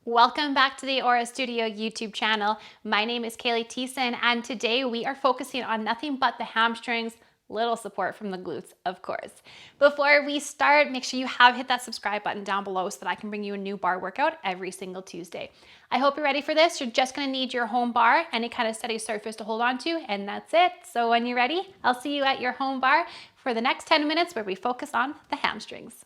Welcome back to the Aura Studio YouTube channel. My name is Kaylee Thiessen, and today we are focusing on nothing but the hamstrings, little support from the glutes, of course. Before we start, make sure you have hit that subscribe button down below so that I can bring you a new bar workout every single Tuesday. I hope you're ready for this. You're just gonna need your home bar, any kind of steady surface to hold on to, and that's it. So when you're ready, I'll see you at your home bar for the next 10 minutes where we focus on the hamstrings.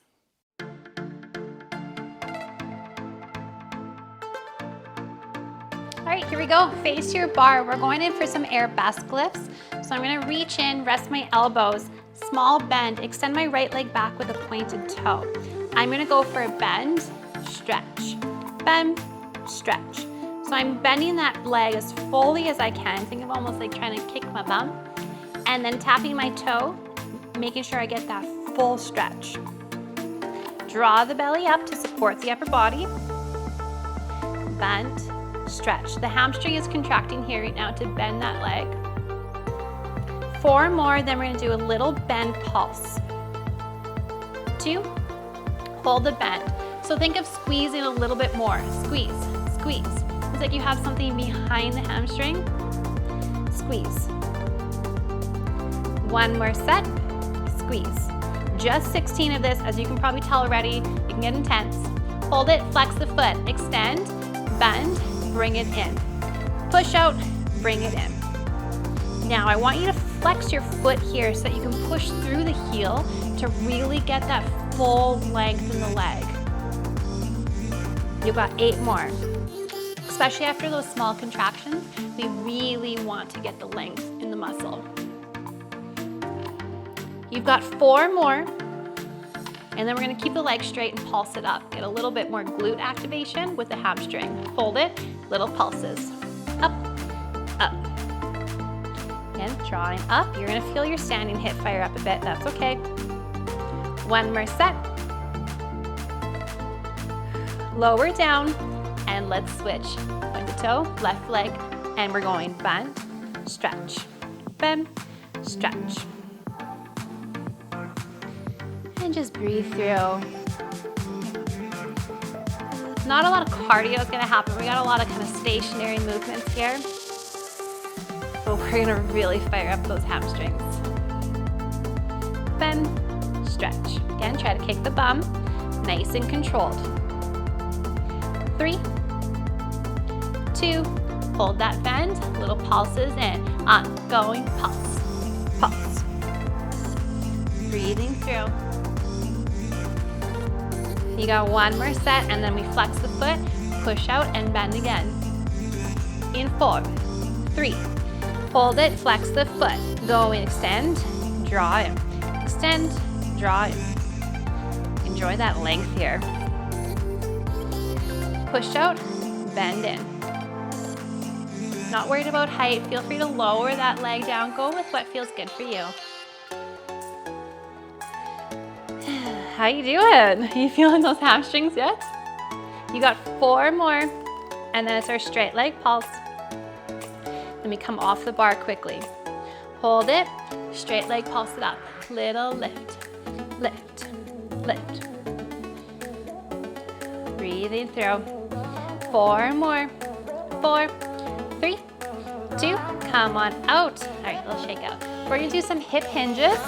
All right, here we go. Face your bar. We're going in for some air basque lifts. So I'm gonna reach in, rest my elbows, small bend, extend my right leg back with a pointed toe. I'm gonna go for a bend, stretch, bend, stretch. So I'm bending that leg as fully as I can. Think of almost like trying to kick my bum. And then tapping my toe, making sure I get that full stretch. Draw the belly up to support the upper body. Bend, stretch. The hamstring is contracting here right now to bend that leg. 4 more, then we're gonna do a little bend pulse. 2, hold the bend. So think of squeezing a little bit more. Squeeze, squeeze. It's like you have something behind the hamstring. Squeeze. 1 more set, squeeze. Just 16 of this, as you can probably tell already, it can get intense. Hold it, flex the foot, extend, bend, bring it in. Push out, bring it in. Now I want you to flex your foot here so that you can push through the heel to really get that full length in the leg. You've got 8 more. Especially after those small contractions, we really want to get the length in the muscle. You've got 4 more. And then we're gonna keep the leg straight and pulse it up. Get a little bit more glute activation with the hamstring. Hold it, little pulses. Up, up. And drawing up. You're gonna feel your standing hip fire up a bit, that's okay. 1 more set. Lower down, and let's switch. Point the toe, left leg, and we're going bend, stretch, bend, stretch. And just breathe through. Not a lot of cardio is gonna happen. We got a lot of kind of stationary movements here. But we're gonna really fire up those hamstrings. Bend, stretch. Again, try to kick the bum, nice and controlled. 3, 2, hold that bend, little pulses in. Ongoing pulse, pulse. Breathing through. You got 1 more set, and then we flex the foot, push out, and bend again. In 4, 3, hold it, flex the foot. Go in, extend, draw in. Extend, draw in. Enjoy that length here. Push out, bend in. Not worried about height. Feel free to lower that leg down. Go with what feels good for you. How you doing? You feeling those hamstrings yet? You got 4 more, and then it's our straight leg pulse. Then we come off the bar quickly. Hold it, straight leg pulse it up. Little lift, lift, lift. Breathing through. 4 more. 4, 3, 2, come on out. All right, little shake out. We're gonna do some hip hinges.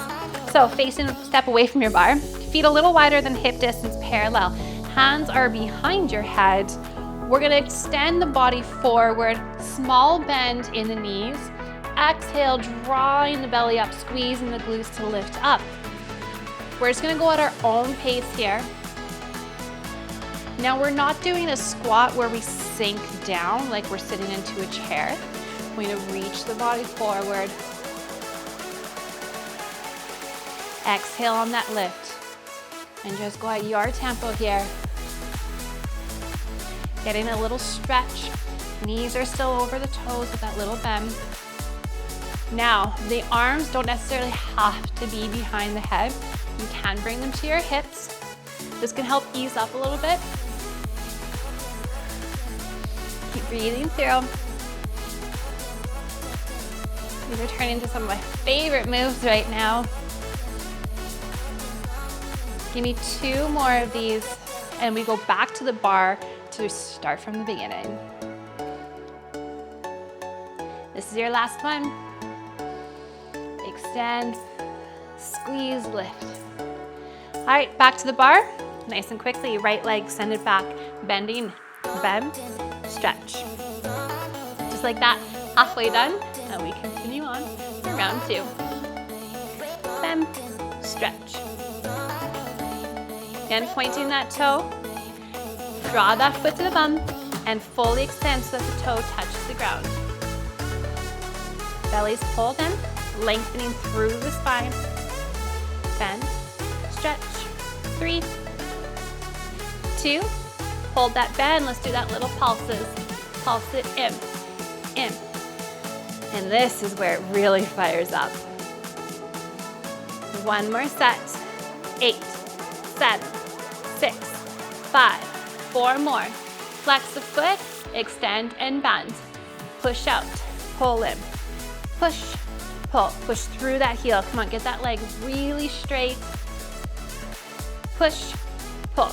So facing, step away from your bar. Feet a little wider than hip distance, parallel. Hands are behind your head. We're gonna extend the body forward, small bend in the knees. Exhale, drawing the belly up, squeezing the glutes to lift up. We're just gonna go at our own pace here. Now we're not doing a squat where we sink down like we're sitting into a chair. We're gonna reach the body forward. Exhale on that lift. And just go at your tempo here. Getting a little stretch. Knees are still over the toes with that little bend. Now, the arms don't necessarily have to be behind the head. You can bring them to your hips. This can help ease up a little bit. Keep breathing through. These are turning into some of my favorite moves right now. Give me 2 more of these, and we go back to the bar to to start from the beginning. This is your last one. Extend, squeeze, lift. All right, back to the bar. Nice and quickly, right leg extended back, bending, bend, stretch. Just like that, halfway done, and we continue on to round 2. Bend, stretch. Again, pointing that toe, draw that foot to the bum, and fully extend so that the toe touches the ground. Belly's pulled in, lengthening through the spine. Bend, stretch. 3, 2, hold that bend. Let's do that little pulses. Pulse it in. And this is where it really fires up. One more set. 8, 7, 6, 5, 4 more. Flex the foot, extend and bend. Push out, pull in. Push, pull, push through that heel. Come on, get that leg really straight. Push, pull.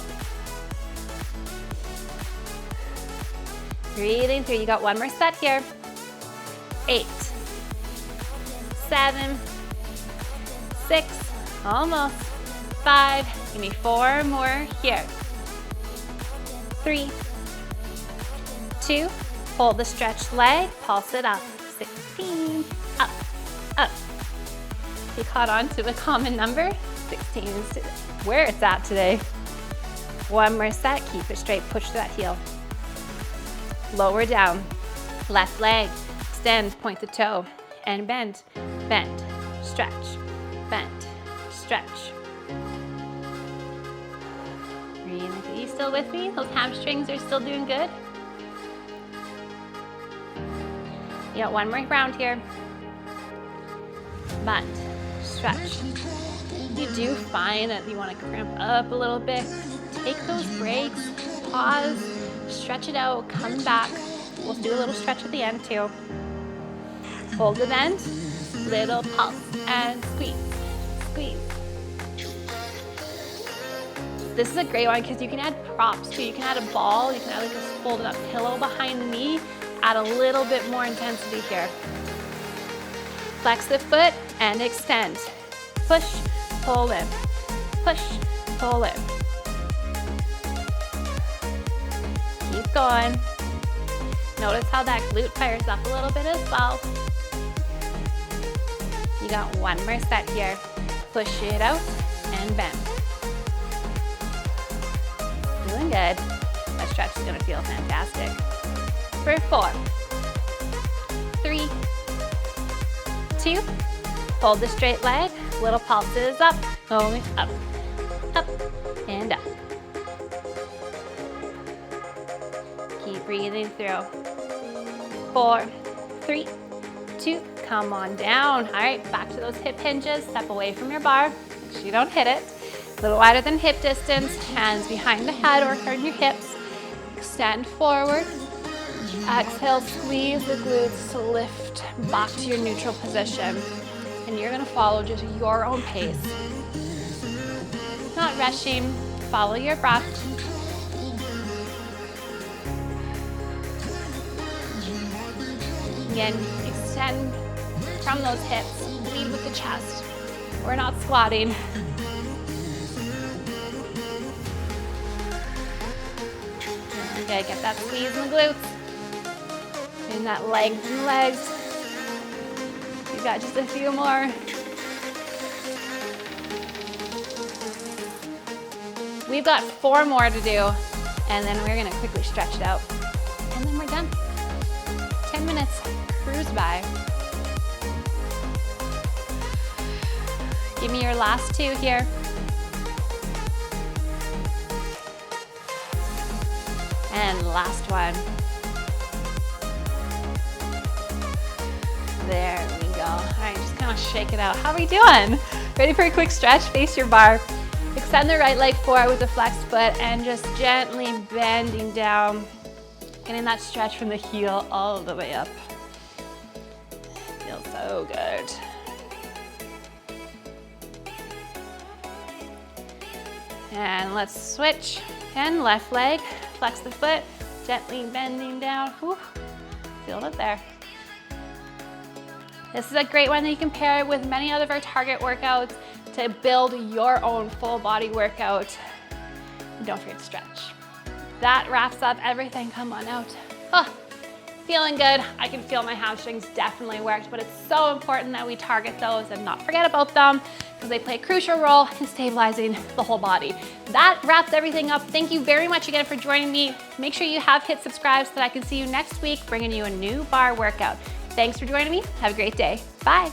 Breathing through, you got one more set here. 8, 7, 6, almost. 5, give me 4 more here. 3, 2, hold the stretched leg, pulse it up. 16, up, up. You caught on to a common number. 16 is where it's at today. One more set, keep it straight, push that heel. Lower down, left leg, extend, point the toe, and bend, bend, stretch, bend, stretch. Breathe. Are you still with me? Those hamstrings are still doing good? You got one more round here. Bend, stretch. You do find that you want to cramp up a little bit. Take those breaks, pause, stretch it out, come back. We'll do a little stretch at the end too. Hold the bend, little pulse, and squeeze, squeeze. This is a great one because you can add props too. You can add a ball, you can add like a folded up pillow behind the knee, add a little bit more intensity here. Flex the foot and extend. Push, pull in, push, pull in. Keep going. Notice how that glute fires up a little bit as well. You got one more set here. Push it out and bend. Doing good. That stretch is gonna feel fantastic. For 4, 3, 2, hold the straight leg, little pulses up, going up, up, and up. Keep breathing through. 4, 3, 2, come on down. All right, back to those hip hinges. Step away from your bar. Make sure you don't hit it. A little wider than hip distance. Hands behind the head or on your hips. Extend forward. Exhale, squeeze the glutes to lift back to your neutral position. And you're gonna follow just your own pace. Not rushing, follow your breath. Again, extend from those hips, lead with the chest. We're not squatting. Okay, get that squeeze in the glutes. And that legs and legs. You've got just a few more. We've got 4 more to do, and then we're gonna quickly stretch it out. And then we're done. 10 minutes, cruise by. Give me your last 2 here. And last one. There we go. All right, just kind of shake it out. How are we doing? Ready for a quick stretch? Face your bar. Extend the right leg forward with the flexed foot and just gently bending down. Getting that stretch from the heel all the way up. Feels so good. And let's switch. And left leg, flex the foot, Gently bending down. Whew. Feel it there. This is a great one that you can pair with many other of our target workouts to build your own full body workout. And don't forget to stretch. That wraps up everything. Come on out. Oh, feeling good. I can feel my hamstrings definitely worked, but it's so important that we target those and not forget about them because they play a crucial role in stabilizing the whole body. That wraps everything up. Thank you very much again for joining me. Make sure you have hit subscribe so that I can see you next week bringing you a new bar workout. Thanks for joining me. Have a great day. Bye.